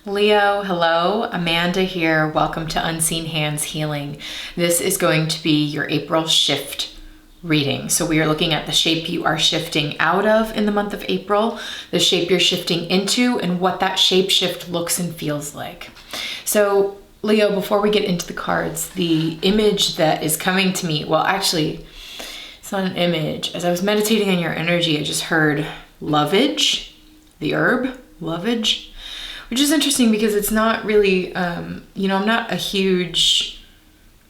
Leo, hello, Amanda here. Welcome to Unseen Hands Healing. This is going to be your April shift reading. So we are looking at the shape you are shifting out of in the month of April, the shape you're shifting into, and what that shape shift looks and feels like. So Leo, before we get into the cards, the image that is coming to me, well, actually, it's not an image. As I was meditating on your energy, I just heard lovage, the herb, lovage. Which is interesting because it's not really, I'm not a huge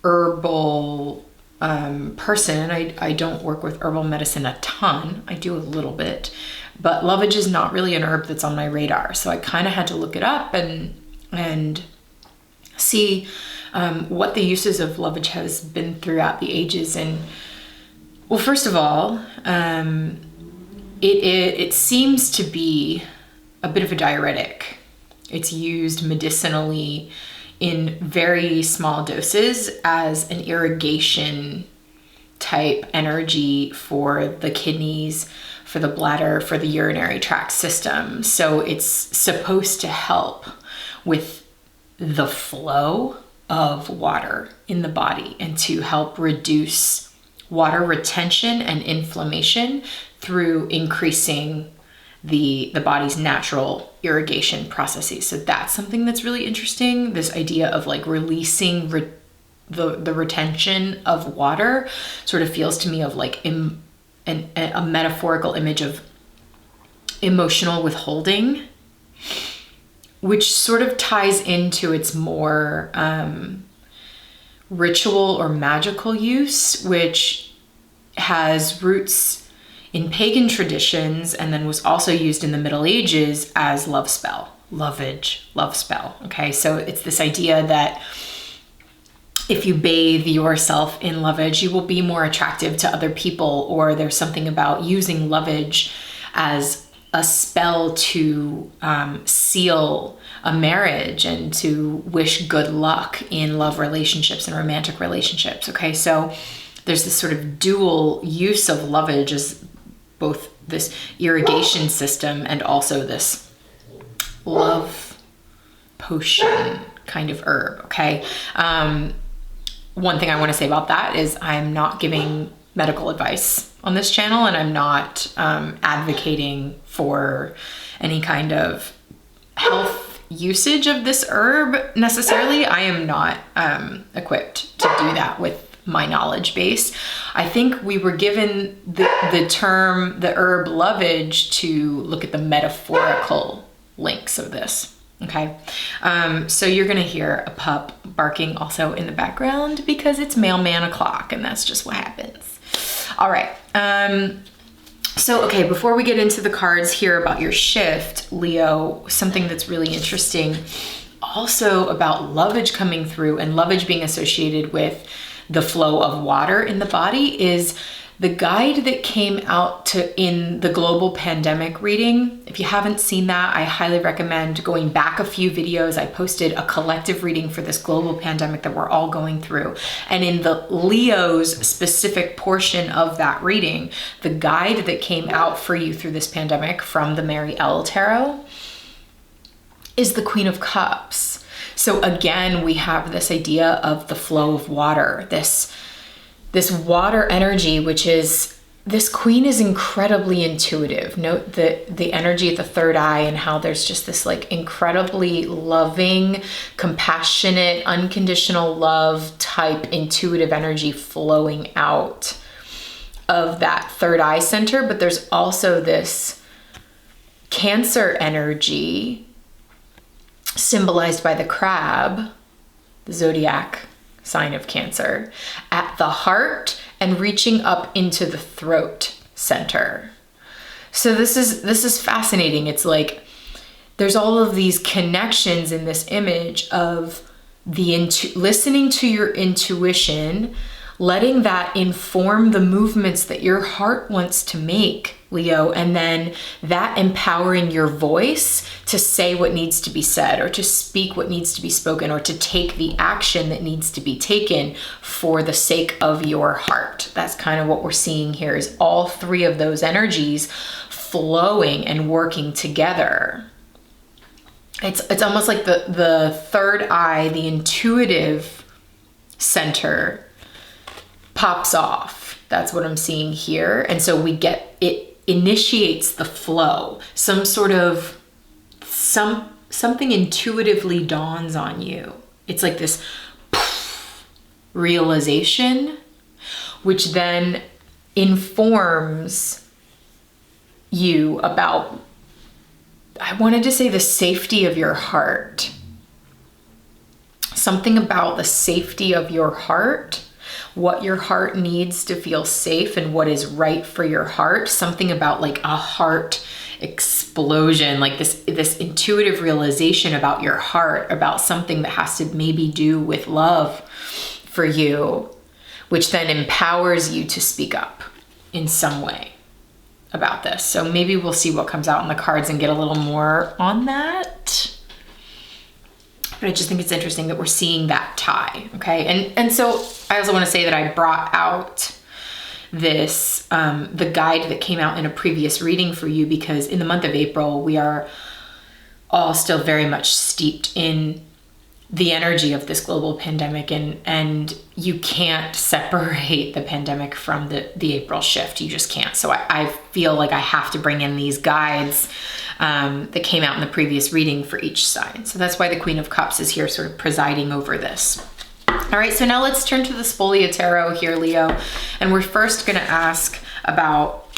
herbal person. I don't work with herbal medicine a ton. I do a little bit, but lovage is not really an herb that's on my radar. So I kind of had to look it up and see what the uses of lovage has been throughout the ages. And well, first of all, it seems to be a bit of a diuretic. It's used medicinally in very small doses as an irrigation type energy for the kidneys, for the bladder, for the urinary tract system. So it's supposed to help with the flow of water in the body and to help reduce water retention and inflammation through increasing the body's natural irrigation processes. So that's something that's really interesting. This idea of like releasing the retention of water sort of feels to me of like a metaphorical image of emotional withholding, which sort of ties into its more ritual or magical use, which has roots in pagan traditions, and then was also used in the Middle Ages as love spell, lovage, love spell. Okay, so it's this idea that if you bathe yourself in lovage, you will be more attractive to other people, or there's something about using lovage as a spell to seal a marriage and to wish good luck in love relationships and romantic relationships. Okay, so there's this sort of dual use of lovage as both this irrigation system and also this love potion kind of herb, okay? One thing I want to say about that is I'm not giving medical advice on this channel, and I'm not advocating for any kind of health usage of this herb necessarily. I am not equipped to do that with my knowledge base. I think we were given the term, the herb lovage, to look at the metaphorical links of this. Okay, so you're gonna hear a pup barking also in the background because it's mailman o'clock, and that's just what happens. All right, so okay, before we get into the cards here about your shift, Leo, something that's really interesting also about lovage coming through and lovage being associated with the flow of water in the body is the guide that came out in the global pandemic reading. If you haven't seen that, I highly recommend going back a few videos. I posted a collective reading for this global pandemic that we're all going through. And in the Leo's specific portion of that reading, the guide that came out for you through this pandemic from the Mary L Tarot is the Queen of Cups. So again, we have this idea of the flow of water, this water energy, which is, this queen is incredibly intuitive. Note the energy at the third eye and how there's just this like incredibly loving, compassionate, unconditional love type intuitive energy flowing out of that third eye center. But there's also this Cancer energy symbolized by the crab, the zodiac sign of Cancer, at the heart and reaching up into the throat center. So this is fascinating. It's like there's all of these connections in this image of listening to your intuition, letting that inform the movements that your heart wants to make, Leo, and then that empowering your voice to say what needs to be said, or to speak what needs to be spoken, or to take the action that needs to be taken for the sake of your heart. That's kind of what we're seeing here, is all three of those energies flowing and working together. it's almost like the third eye, the intuitive center pops off. That's what I'm seeing here. And so it initiates the flow. Something intuitively dawns on you. It's like this realization, which then informs you about, I wanted to say, the safety of your heart. Something about the safety of your heart, what your heart needs to feel safe and what is right for your heart. Something about like a heart explosion, like this intuitive realization about your heart, about something that has to maybe do with love for you, which then empowers you to speak up in some way about this. So maybe we'll see what comes out in the cards and get a little more on that. But I just think it's interesting that we're seeing that tie, okay? And so I also want to say that I brought out this, the guide that came out in a previous reading for you, because in the month of April, we are all still very much steeped in the energy of this global pandemic, and you can't separate the pandemic from the April shift. You just can't. So I feel like I have to bring in these guides that came out in the previous reading for each sign. So that's why the Queen of Cups is here sort of presiding over this. All right, so now let's turn to the Spolia Tarot here, Leo. And we're first gonna ask about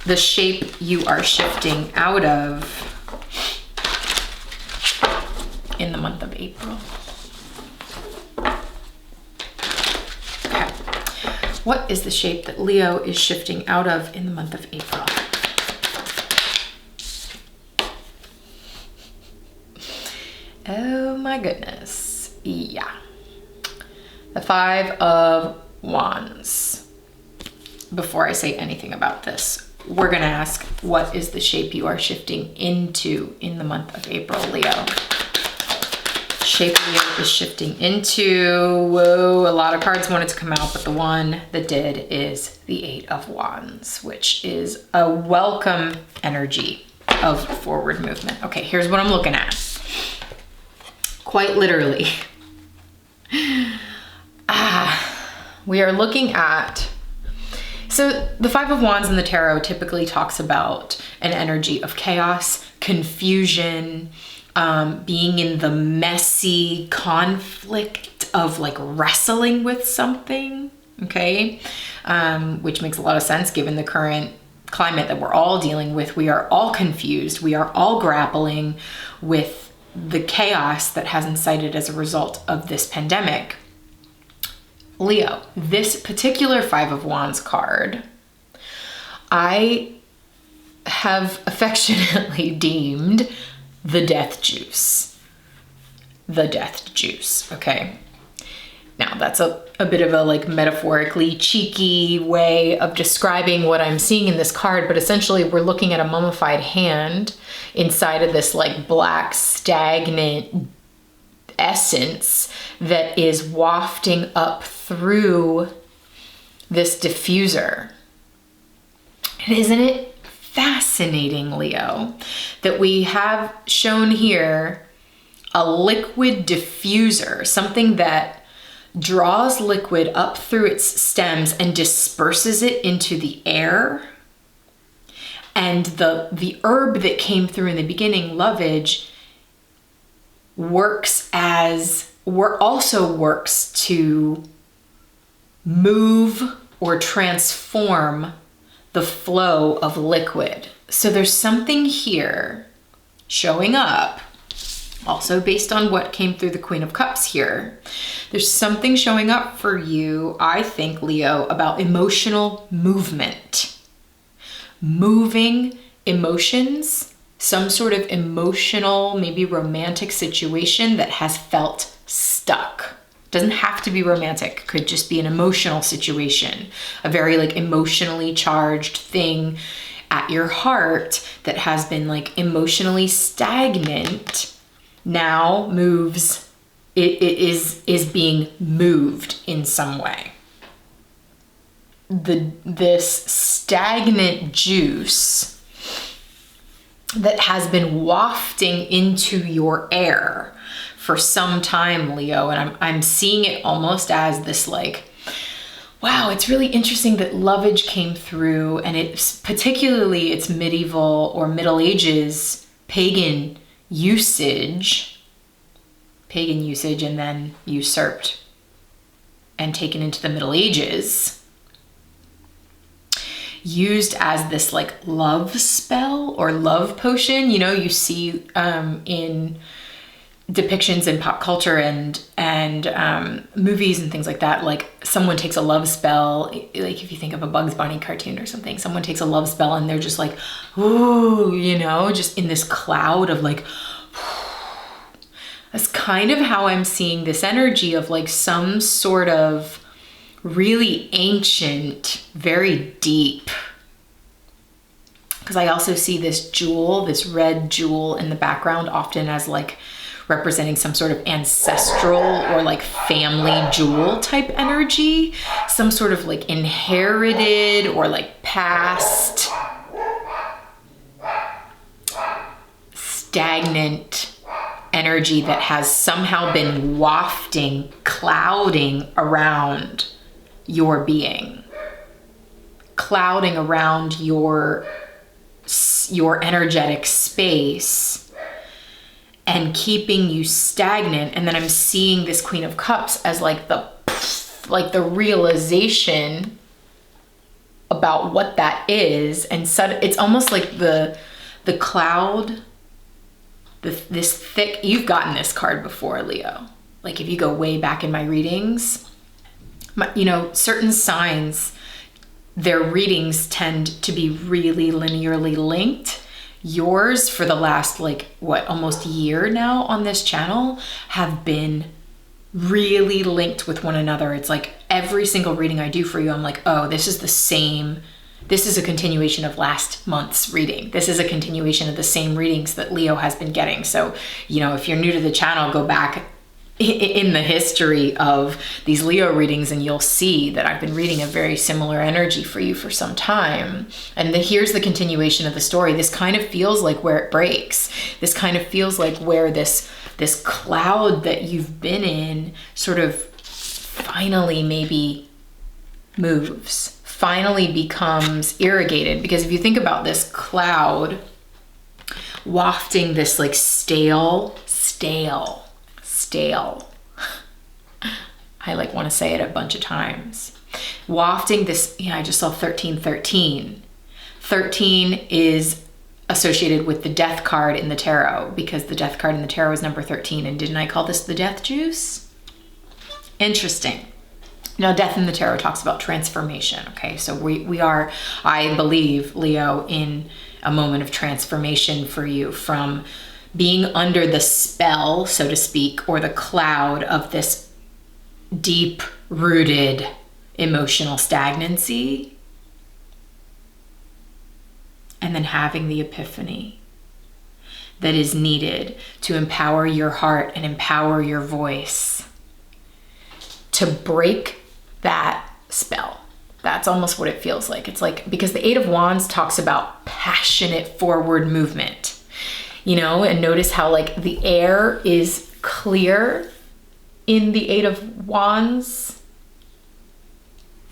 the shape you are shifting out of in the month of April. Okay. What is the shape that Leo is shifting out of in the month of April? Oh my goodness. Yeah. The Five of Wands. Before I say anything about this, we're gonna ask, what is the shape you are shifting into in the month of April, Leo? Shape Leo is shifting into, whoa, a lot of cards wanted to come out, but the one that did is the Eight of Wands, which is a welcome energy of forward movement. Okay, here's what I'm looking at. Quite literally. We are looking at, so the Five of Wands in the tarot typically talks about an energy of chaos, confusion, being in the messy conflict of like wrestling with something, okay? Which makes a lot of sense given the current climate that we're all dealing with. We are all confused. We are all grappling with the chaos that has incited as a result of this pandemic. Leo, this particular Five of Wands card, I have affectionately deemed the death juice. The death juice, okay? Now that's a bit of a like metaphorically cheeky way of describing what I'm seeing in this card, but essentially we're looking at a mummified hand inside of this like black stagnant essence that is wafting up through this diffuser. And isn't it fascinating, Leo, that we have shown here a liquid diffuser, something that draws liquid up through its stems and disperses it into the air. And the herb that came through in the beginning, lovage, also works to move or transform the flow of liquid. So there's something here showing up, also based on what came through the Queen of Cups here. There's something showing up for you, I think, Leo, about emotional movement. Moving emotions, some sort of emotional, maybe romantic situation that has felt stuck. Doesn't have to be romantic, could just be an emotional situation, a very like emotionally charged thing at your heart that has been like emotionally stagnant, now moves, it is being moved in some way. This stagnant juice that has been wafting into your air for some time, Leo. And I'm seeing it almost as this like, wow, it's really interesting that lovage came through, and it's particularly it's medieval or Middle Ages pagan usage, and then usurped and taken into the Middle Ages, used as this like love spell or love potion. You know, you see in depictions in pop culture and movies and things like that, like someone takes a love spell, like if you think of a Bugs Bunny cartoon or something, someone takes a love spell and they're just like, ooh, you know, just in this cloud of like, that's kind of how I'm seeing this energy of like some sort of really ancient, very deep, because I also see this jewel, this red jewel in the background, often as like representing some sort of ancestral or like family jewel type energy, some sort of like inherited or like past stagnant energy that has somehow been wafting, clouding around your being, clouding around your energetic space and keeping you stagnant. And then I'm seeing this Queen of Cups as like the realization about what that is. And it's almost like the cloud, this thick, you've gotten this card before, Leo. Like if you go way back in my readings, you know, certain signs, their readings tend to be really linearly linked. Yours, for the last like almost year now on this channel, have been really linked with one another. It's like every single reading I do for you, I'm like, oh, this is the same. This is a continuation of last month's reading. This is a continuation of the same readings that Leo has been getting. So, you know, if you're new to the channel, go back in the history of these Leo readings and you'll see that I've been reading a very similar energy for you for some time. And here's the continuation of the story. This kind of feels like where it breaks. This kind of feels like where this cloud that you've been in sort of finally maybe moves, finally becomes irrigated. Because if you think about this cloud wafting this like stale, I like want to say it a bunch of times. Wafting this, I just saw 1313. 13 is associated with the death card in the tarot, because the death card in the tarot is number 13. And didn't I call this the death juice? Interesting. Now, death in the tarot talks about transformation. Okay, so we are, I believe, Leo, in a moment of transformation for you from being under the spell, so to speak, or the cloud of this deep-rooted emotional stagnancy, and then having the epiphany that is needed to empower your heart and empower your voice to break that spell. That's almost what it feels like. It's like, because the Eight of Wands talks about passionate forward movement. You know, and notice how like the air is clear in the Eight of Wands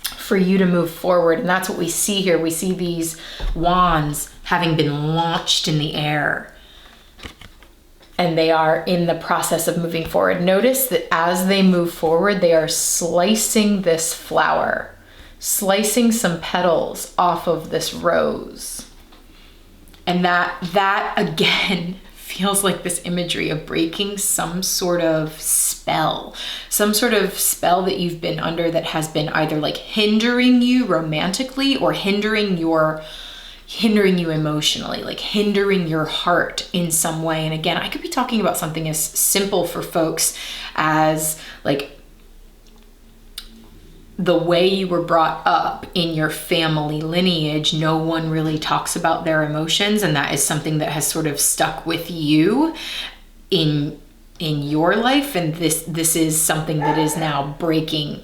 for you to move forward. And that's what we see here. We see these wands having been launched in the air, and they are in the process of moving forward. Notice that as they move forward, they are slicing this flower, slicing some petals off of this rose. And that again feels like this imagery of breaking some sort of spell that you've been under that has been either like hindering you romantically or hindering you emotionally, like hindering your heart in some way. And again, I could be talking about something as simple for folks as like the way you were brought up in your family lineage. No one really talks about their emotions, and that is something that has sort of stuck with you in your life. And this is something that is now breaking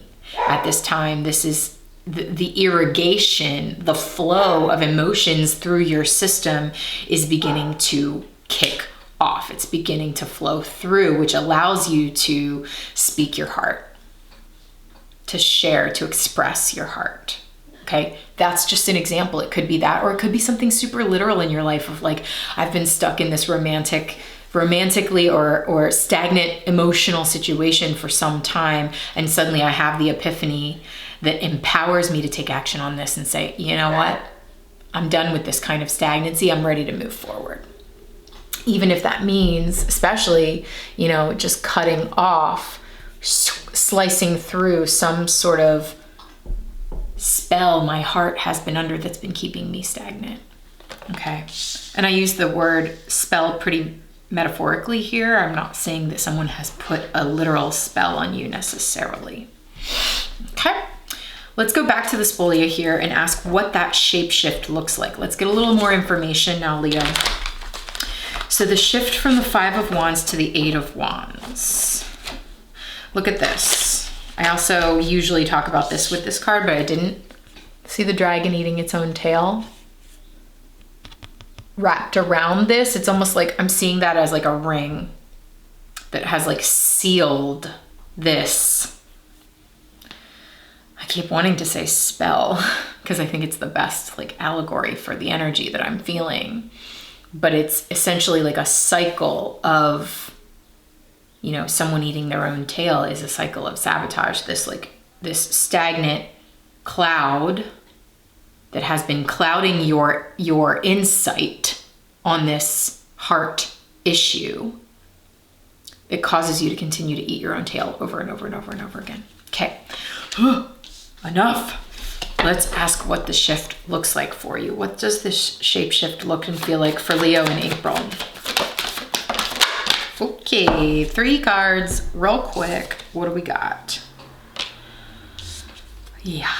at this time. This is the irrigation, the flow of emotions through your system is beginning to kick off. It's beginning to flow through, which allows you to speak your heart, to share, to express your heart. Okay, that's just an example. It could be that, or it could be something super literal in your life of like, I've been stuck in this romantically or stagnant emotional situation for some time, and suddenly I have the epiphany that empowers me to take action on this and say, you know what? I'm done with this kind of stagnancy. I'm ready to move forward. Even if that means, especially, just cutting off, slicing through some sort of spell my heart has been under that's been keeping me stagnant. Okay. And I use the word spell pretty metaphorically here. I'm not saying that someone has put a literal spell on you necessarily. Okay. Let's go back to the spolia here and ask what that shape shift looks like. Let's get a little more information now, Leo. So the shift from the 5 of Wands to the 8 of Wands. Look at this. I also usually talk about this with this card, but I didn't. See the dragon eating its own tail? Wrapped around this, it's almost like I'm seeing that as like a ring that has like sealed this. I keep wanting to say spell because I think it's the best like allegory for the energy that I'm feeling. But it's essentially like a cycle of, someone eating their own tail is a cycle of sabotage. This stagnant cloud that has been clouding your insight on this heart issue. It causes you to continue to eat your own tail over and over and over and over again. Okay, enough. Let's ask what the shift looks like for you. What does this shape shift look and feel like for Leo in April? Okay, 3 cards real quick. What do we got? Yeah.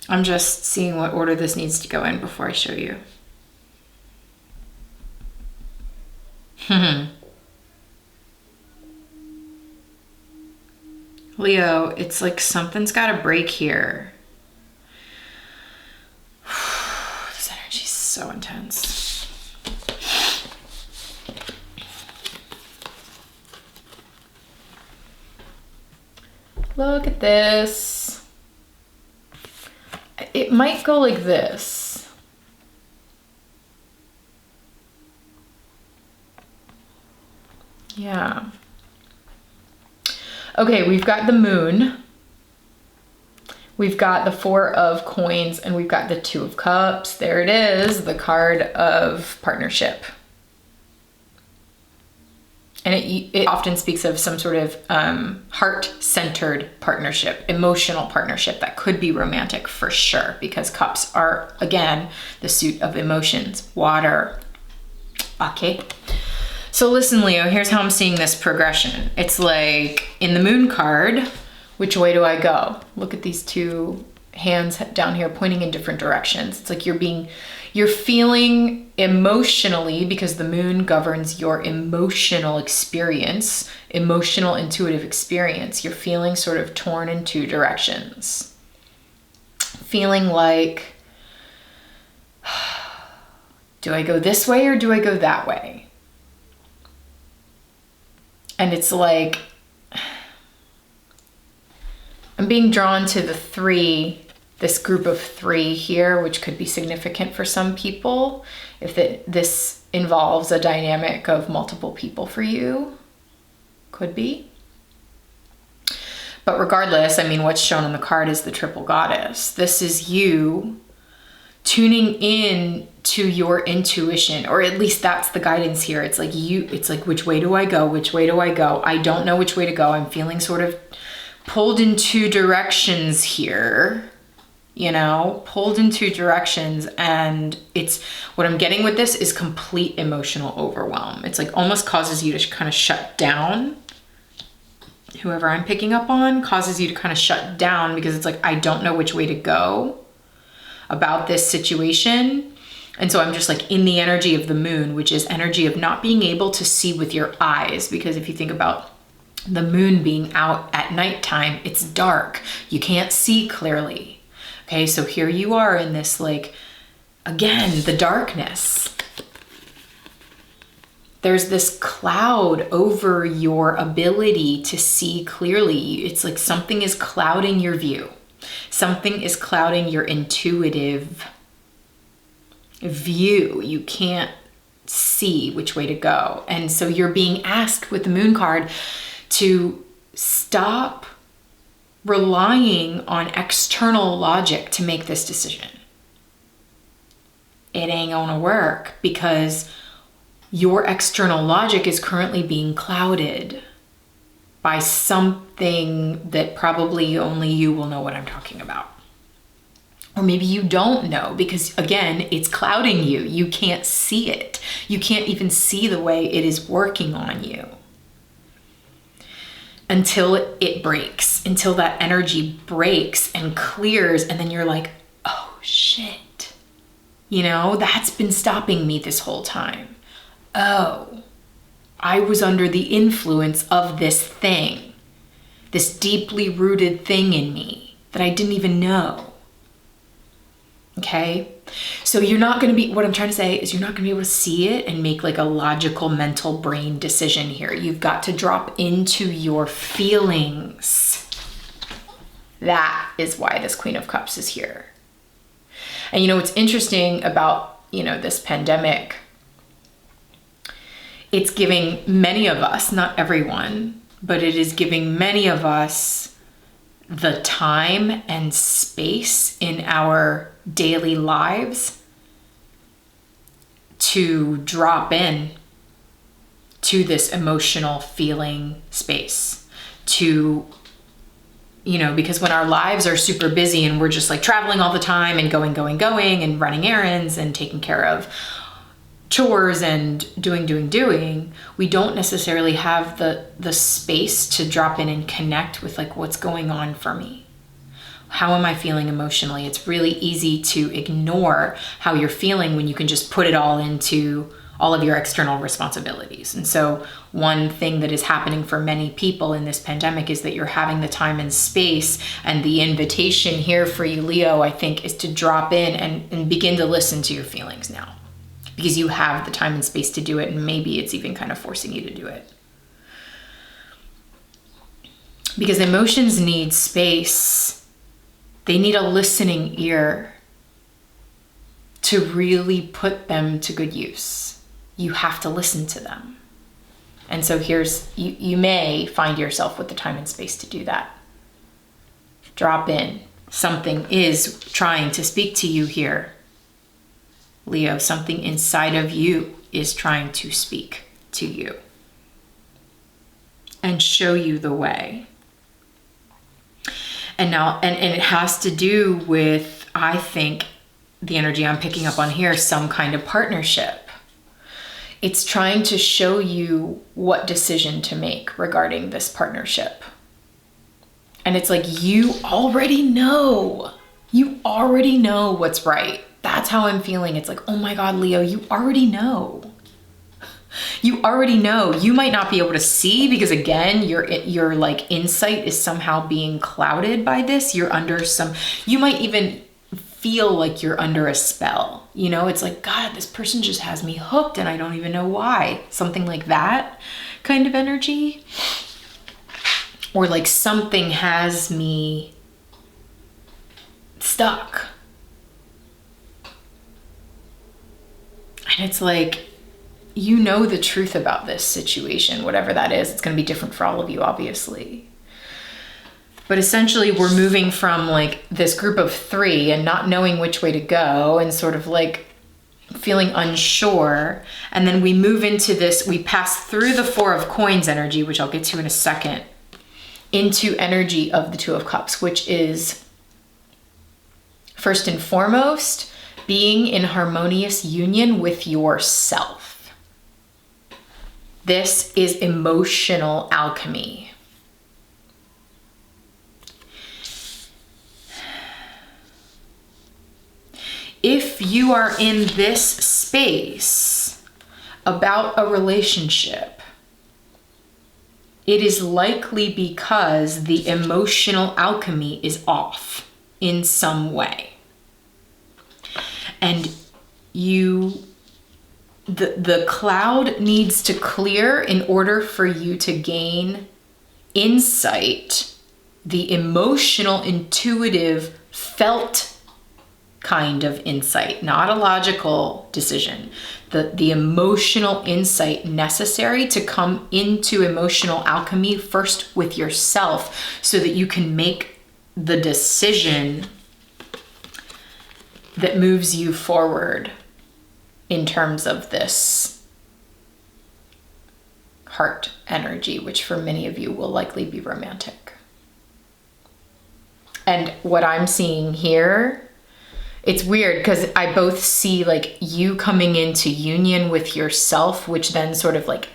I'm just seeing what order this needs to go in before I show you. Leo, it's like something's got to break here. This energy's so intense. Look at this. It might go like this. Yeah. Okay, we've got the moon. We've got the 4 of coins, and we've got the 2 of cups. There it is, the card of partnership. And it often speaks of some sort of heart-centered partnership, emotional partnership that could be romantic for sure, because cups are, again, the suit of emotions, water. Okay. So listen, Leo, here's how I'm seeing this progression. It's like in the moon card, which way do I go? Look at these 2 hands down here pointing in different directions. It's like you're feeling emotionally, because the moon governs your emotional experience, emotional intuitive experience. You're feeling sort of torn in 2 directions. Feeling like, do I go this way or do I go that way? And it's like, I'm being drawn to the 3, this group of 3 here, which could be significant for some people. If this involves a dynamic of multiple people for you, could be. But regardless, I mean, what's shown on the card is the triple goddess. This is you tuning in to your intuition, or at least that's the guidance here. It's like which way do I go? Which way do I go? I don't know which way to go. I'm feeling sort of pulled in 2 directions here, pulled in 2 directions. And it's, what I'm getting with this is complete emotional overwhelm. It's like almost causes you to kind of shut down. Whoever I'm picking up on causes you to kind of shut down, because it's like, I don't know which way to go about this situation. And so I'm just like in the energy of the moon, which is energy of not being able to see with your eyes. Because if you think about The moon being out at nighttime, it's dark. You can't see clearly. Okay, so here you are in this, like, again, the darkness. There's this cloud over your ability to see clearly. It's like something is clouding your view. Something is clouding your intuitive view. You can't see which way to go. And so you're being asked with the moon card to stop relying on external logic to make this decision. It ain't gonna work because your external logic is currently being clouded by something that probably only you will know what I'm talking about. Or maybe you don't know because, again, it's clouding you. You can't see it. You can't even see the way it is working on you until it breaks, until that energy breaks and clears. And then you're like, oh shit, that's been stopping me this whole time. Oh, I was under the influence of this thing, this deeply rooted thing in me that I didn't even know. Okay, so you're not going to be, what I'm trying to say is you're not going to be able to see it and make like a logical mental brain decision here. You've got to drop into your feelings. That is why this Queen of Cups is here. And what's interesting about, this pandemic, it's giving many of us, not everyone, but it is giving many of us the time and space in our daily lives to drop in to this emotional feeling space, to because when our lives are super busy and we're just like traveling all the time and going and running errands and taking care of chores and doing, we don't necessarily have the space to drop in and connect with like what's going on for me. How am I feeling emotionally? It's really easy to ignore how you're feeling when you can just put it all into all of your external responsibilities. And so one thing that is happening for many people in this pandemic is that you're having the time and space, and the invitation here for you, Leo, I think, is to drop in and begin to listen to your feelings now, because you have the time and space to do it, and maybe it's even kind of forcing you to do it. Because emotions need space. They need a listening ear to really put them to good use. You have to listen to them. And so you may find yourself with the time and space to do that. Drop in. Something is trying to speak to you here, Leo. Something inside of you is trying to speak to you and show you the way. And it has to do with, I think, the energy I'm picking up on here, some kind of partnership. It's trying to show you what decision to make regarding this partnership. And it's like, you already know what's right. That's how I'm feeling. It's like, oh my God, Leo, you already know. You already know. You might not be able to see because, again, your like insight is somehow being clouded by this. You might even feel like you're under a spell. It's like, God, this person just has me hooked and I don't even know why. Something like that kind of energy. Or like something has me stuck. And it's like, the truth about this situation, whatever that is. It's going to be different for all of you, obviously. But essentially, we're moving from like this group of 3 and not knowing which way to go and sort of like feeling unsure. And then we move into this, we pass through the 4 of Coins energy, which I'll get to in a second, into energy of the 2 of Cups, which is first and foremost being in harmonious union with yourself. This is emotional alchemy. If you are in this space about a relationship, it is likely because the emotional alchemy is off in some way. And the cloud needs to clear in order for you to gain insight, the emotional, intuitive, felt kind of insight, not a logical decision. The emotional insight necessary to come into emotional alchemy first with yourself so that you can make the decision that moves you forward in terms of this heart energy, which for many of you will likely be romantic. And what I'm seeing here, it's weird because I both see like you coming into union with yourself, which then sort of like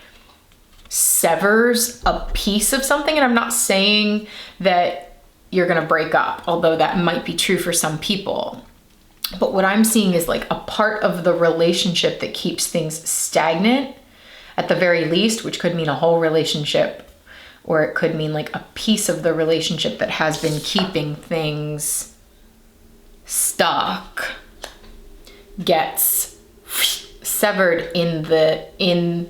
severs a piece of something. And I'm not saying that you're going to break up, although that might be true for some people. But what I'm seeing is like a part of the relationship that keeps things stagnant at the very least, which could mean a whole relationship, or it could mean like a piece of the relationship that has been keeping things stuck, gets severed in the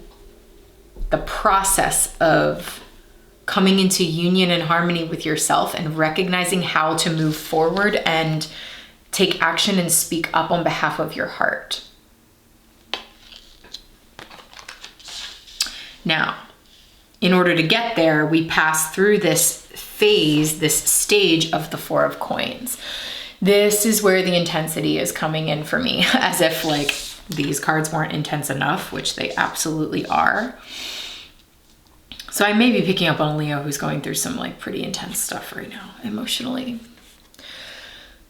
process of coming into union and harmony with yourself and recognizing how to move forward and take action and speak up on behalf of your heart. Now, in order to get there, we pass through this phase, this stage of the Four of Coins. This is where the intensity is coming in for me, as if like these cards weren't intense enough, which they absolutely are. So I may be picking up on Leo, who's going through some like pretty intense stuff right now, emotionally.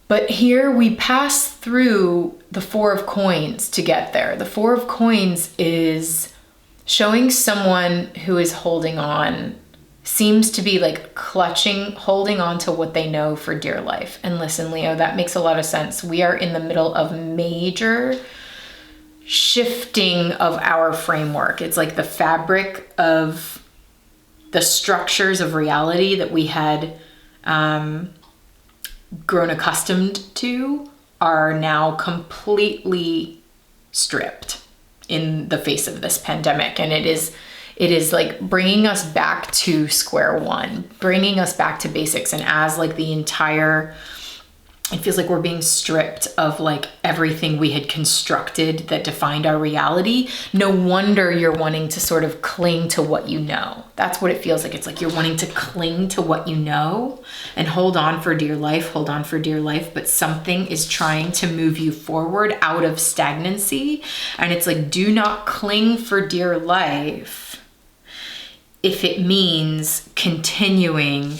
But here we pass through the Four of Coins to get there. The Four of Coins is showing someone who is holding on, seems to be like clutching, holding on to what they know for dear life. And listen, Leo, that makes a lot of sense. We are in the middle of major shifting of our framework. It's like the fabric of the structures of reality that we had grown accustomed to are now completely stripped in the face of this pandemic. And it is like bringing us back to square one, bringing us back to basics. And as like the entire, it feels like we're being stripped of like everything we had constructed that defined our reality. No wonder you're wanting to sort of cling to what you know. That's what it feels like. It's like you're wanting to cling to what you know and hold on for dear life, hold on for dear life. But something is trying to move you forward out of stagnancy. And it's like, do not cling for dear life if it means continuing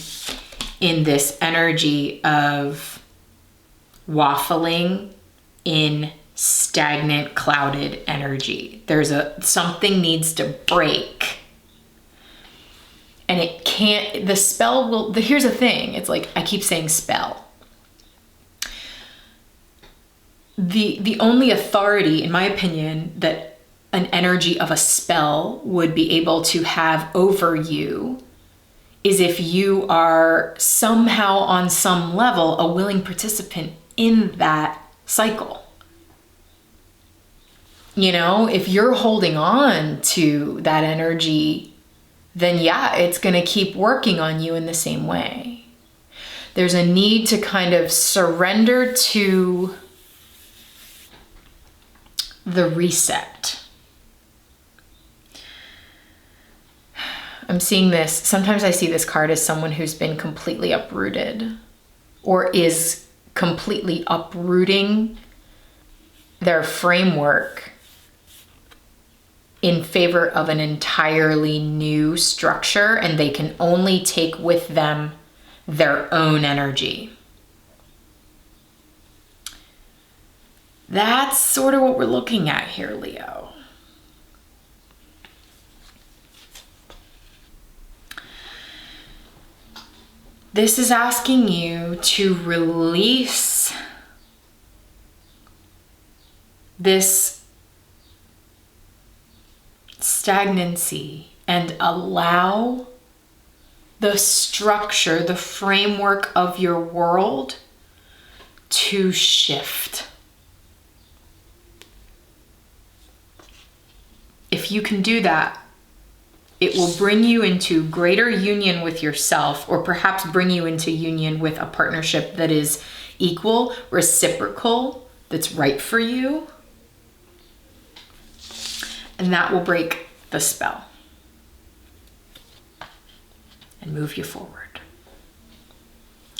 in this energy of waffling in stagnant, clouded energy. Something needs to break. And it can't, the spell will, here's the thing. It's like, I keep saying spell. The only authority, in my opinion, that an energy of a spell would be able to have over you is if you are somehow on some level a willing participant in that cycle. You know, if you're holding on to that energy, then yeah, it's going to keep working on you in the same way. There's a need to kind of surrender to the reset. I'm seeing this, sometimes I see this card as someone who's been completely uprooted or is completely uprooting their framework in favor of an entirely new structure, and they can only take with them their own energy. That's sort of what we're looking at here, Leo. This is asking you to release this stagnancy and allow the structure, the framework of your world to shift. If you can do that, it will bring you into greater union with yourself, or perhaps bring you into union with a partnership that is equal, reciprocal, that's right for you. And that will break the spell and move you forward.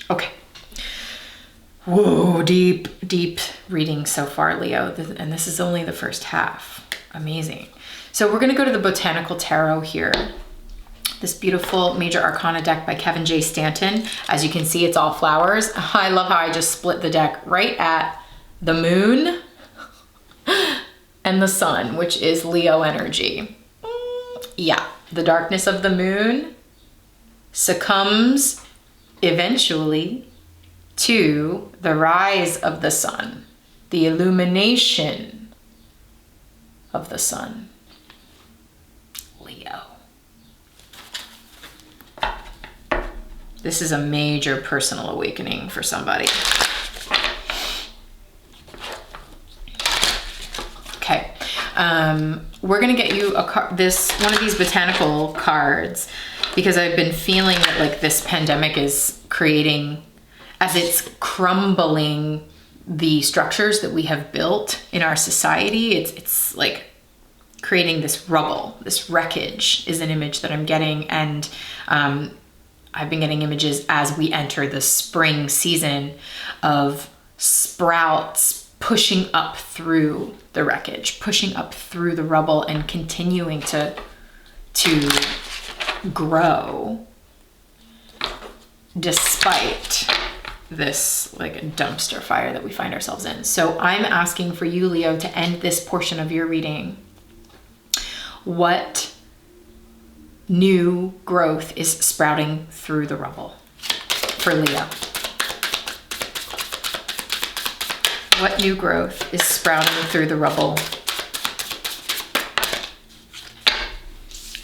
Okay. Whoa, deep reading so far, Leo. And this is only the first half. Amazing. So we're going to go to the Botanical Tarot here. This beautiful Major Arcana deck by Kevin J. Stanton. As you can see, it's all flowers. I love how I just split the deck right at the moon and the sun, which is Leo energy. Yeah, the darkness of the moon succumbs eventually to the rise of the sun, the illumination of the sun. Leo. This is a major personal awakening for somebody. Okay, we're gonna get you one of these botanical cards, because I've been feeling that like this pandemic is creating, as it's crumbling the structures that we have built in our society, it's like creating this rubble, this wreckage is an image that I'm getting. And I've been getting images as we enter the spring season of sprouts pushing up through the wreckage, pushing up through the rubble and continuing to grow despite this like a dumpster fire that we find ourselves in. So I'm asking for you, Leo, to end this portion of your reading. What new growth is sprouting through the rubble for Leo? What new growth is sprouting through the rubble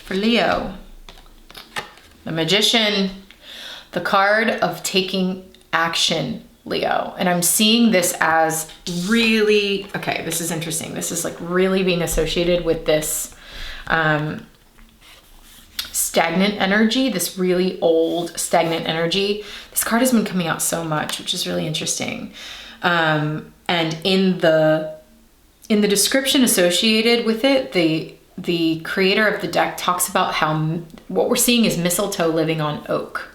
for Leo? The Magician, the card of taking action, Leo. And I'm seeing this as really, okay, this is interesting. This is like really being associated with this stagnant energy, this really old stagnant energy. This card has been coming out so much, which is really interesting. And in the description associated with it, the creator of the deck talks about how what we're seeing is mistletoe living on oak,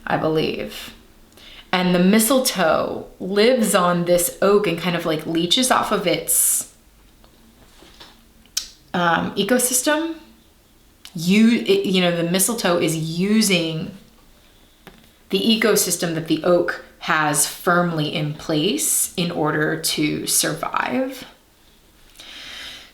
I believe. And the mistletoe lives on this oak and kind of like leeches off of its ecosystem. The mistletoe is using the ecosystem that the oak has firmly in place in order to survive.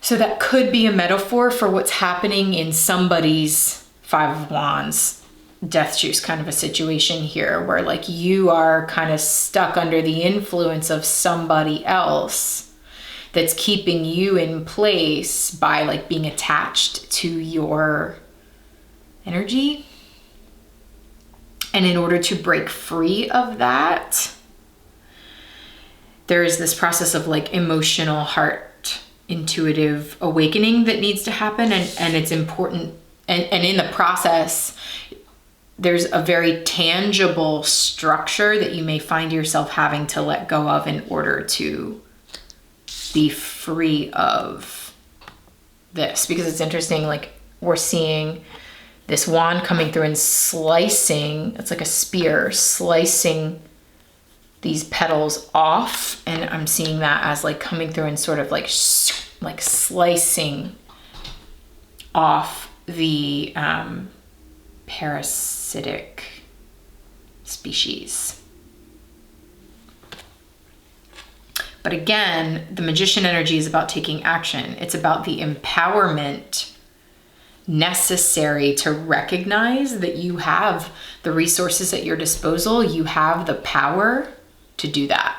So that could be a metaphor for what's happening in somebody's Five of Wands, death juice kind of a situation here, where like you are kind of stuck under the influence of somebody else that's keeping you in place by like being attached to your energy. And in order to break free of that, there is this process of like emotional, heart, intuitive awakening that needs to happen. And it's important. And in the process, there's a very tangible structure that you may find yourself having to let go of in order to be free of this. Because it's interesting, like we're seeing this wand coming through and slicing, it's like a spear, slicing these petals off. And I'm seeing that as like coming through and sort of like slicing off the parasitic species. But again, the Magician energy is about taking action. It's about the empowerment necessary to recognize that you have the resources at your disposal. You have the power to do that.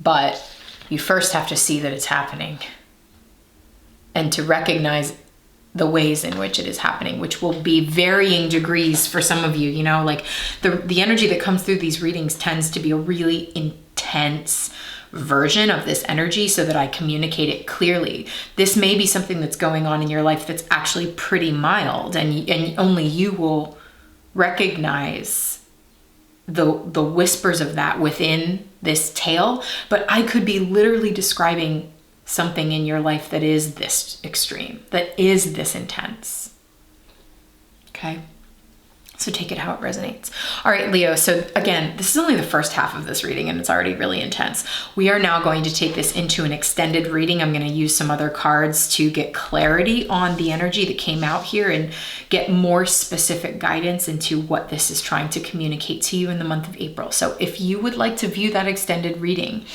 But you first have to see that it's happening and to recognize the ways in which it is happening, which will be varying degrees for some of you. You know, like the energy that comes through these readings tends to be a really intense version of this energy so that I communicate it clearly. This may be something that's going on in your life that's actually pretty mild, and only you will recognize the whispers of that within this tale. But I could be literally describing something in your life that is this extreme, that is this intense. Okay? So take it how it resonates. All right, Leo. So again, this is only the first half of this reading and it's already really intense. We are now going to take this into an extended reading. I'm going to use some other cards to get clarity on the energy that came out here and get more specific guidance into what this is trying to communicate to you in the month of April. So if you would like to view that extended reading,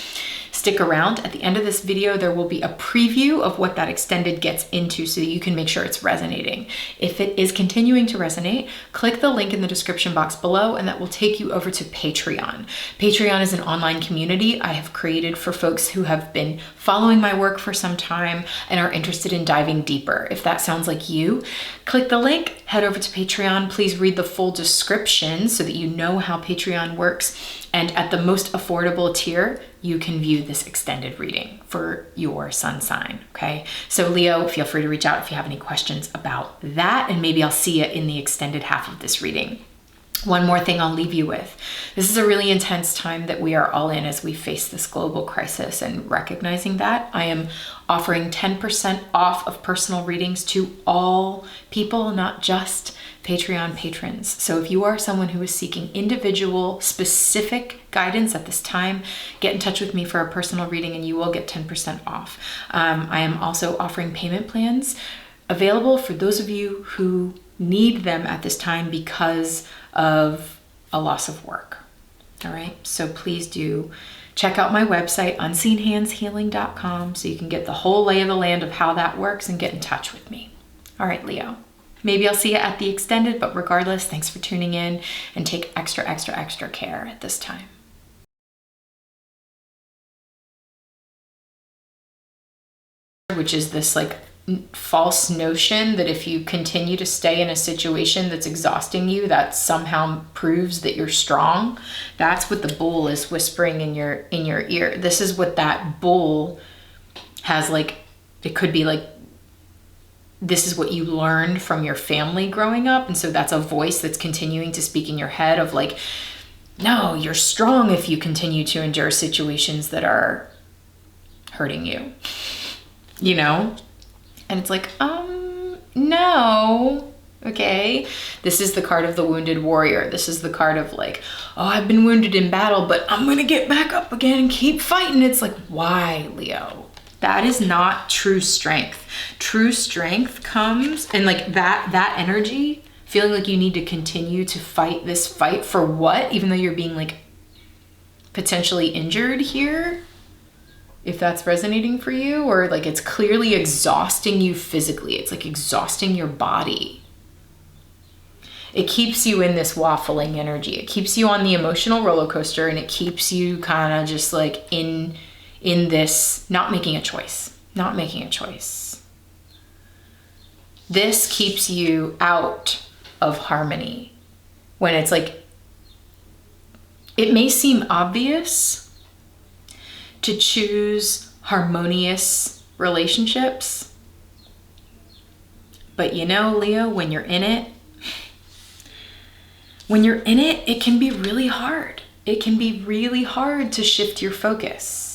stick around. At the end of this video, there will be a preview of what that extended gets into so that you can make sure it's resonating. If it is continuing to resonate, click the link in the description box below and that will take you over to Patreon. Patreon is an online community I have created for folks who have been following my work for some time and are interested in diving deeper. If that sounds like you, click the link, head over to Patreon. Please read the full description so that you know how Patreon works. And at the most affordable tier, you can view this extended reading for your sun sign, okay? So Leo, feel free to reach out if you have any questions about that, and maybe I'll see you in the extended half of this reading. One more thing I'll leave you with. This is a really intense time that we are all in as we face this global crisis, and recognizing that, I am offering 10% off of personal readings to all people, not just Patreon patrons. So if you are someone who is seeking individual specific guidance at this time, get in touch with me for a personal reading and you will get 10% off. I am also offering payment plans available for those of you who need them at this time because of a loss of work. All right, so please do check out my website, unseenhandshealing.com, so you can get the whole lay of the land of how that works and get in touch with me. All right, Leo. Maybe I'll see you at the extended, but regardless, thanks for tuning in and take extra, extra, extra care at this time. Which is this like false notion that if you continue to stay in a situation that's exhausting you, that somehow proves that you're strong. That's what the bull is whispering in your ear. This is what that bull has, like, it could be like, this is what you learned from your family growing up. And so that's a voice that's continuing to speak in your head of like, no, you're strong if you continue to endure situations that are hurting you, you know? And it's like, no, okay. This is the card of the wounded warrior. This is the card of like, oh, I've been wounded in battle, but I'm gonna get back up again and keep fighting. It's like, why, Leo? That is not true strength. True strength comes, and like that energy, feeling like you need to continue to fight this fight for what? Even though you're being like potentially injured here, if that's resonating for you, or like it's clearly exhausting you physically. It's like exhausting your body. It keeps you in this waffling energy. It keeps you on the emotional roller coaster, and it keeps you kind of just like in this, not making a choice. This keeps you out of harmony when it's like, it may seem obvious to choose harmonious relationships, but you know, Leo, when you're in it, it can be really hard. It can be really hard to shift your focus.